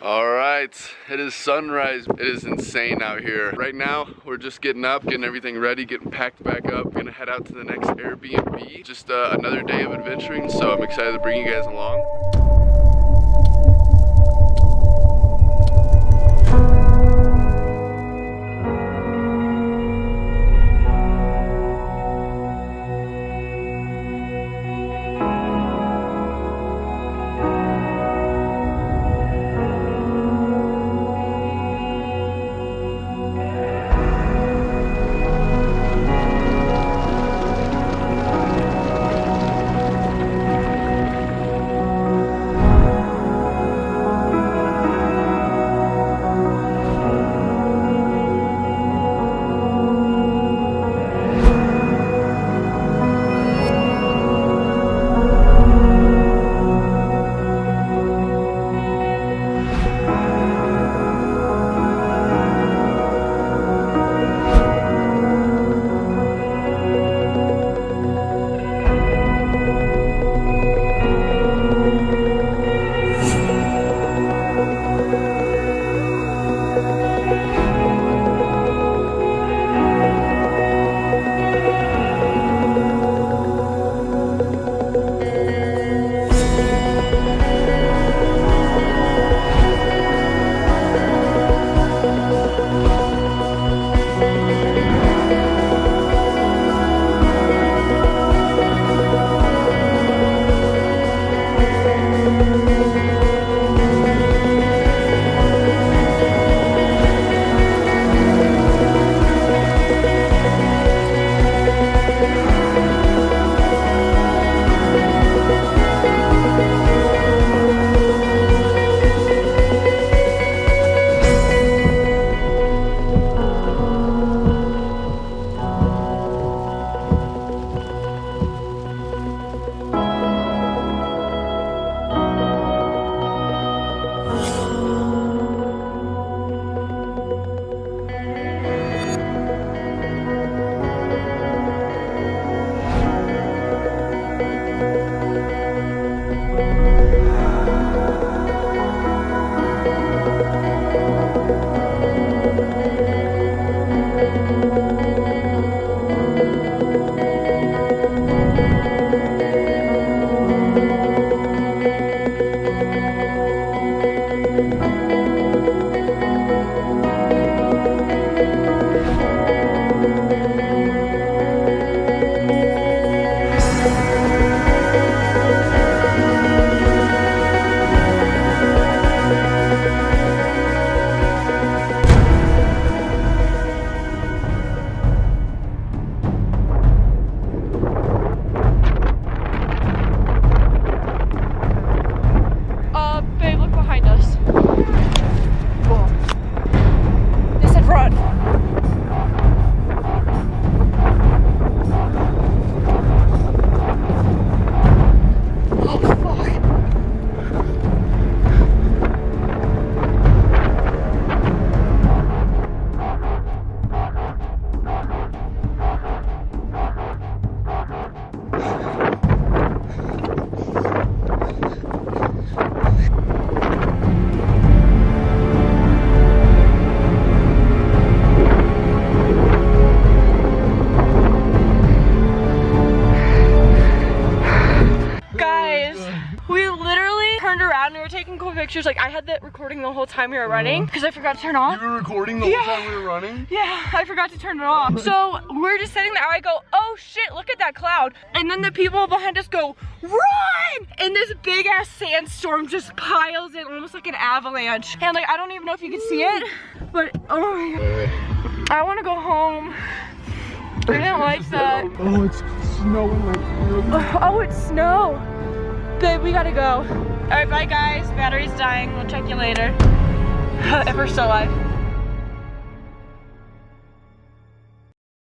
All right, it is sunrise. It is insane out here. Right now, we're just getting up, getting everything ready, getting packed back up. We're gonna head out to the next Airbnb. Just another day of adventuring, so I'm excited to bring you guys along. Pictures. Like, I had that recording the whole time we were running because I forgot to turn off. You were recording the whole time we were running? Yeah, I forgot to turn it off. So we're just sitting there. I go, oh shit, look at that cloud. And then the people behind us go, run! And this big ass sandstorm just piles in almost like an avalanche. And like, I don't even know if you can see it, but oh my God. I want to go home. I didn't like that. Oh, it's snowing like here. Oh, it's snow. Babe, we gotta go. All right, bye guys. Battery's dying. We'll check you later. If we're still alive.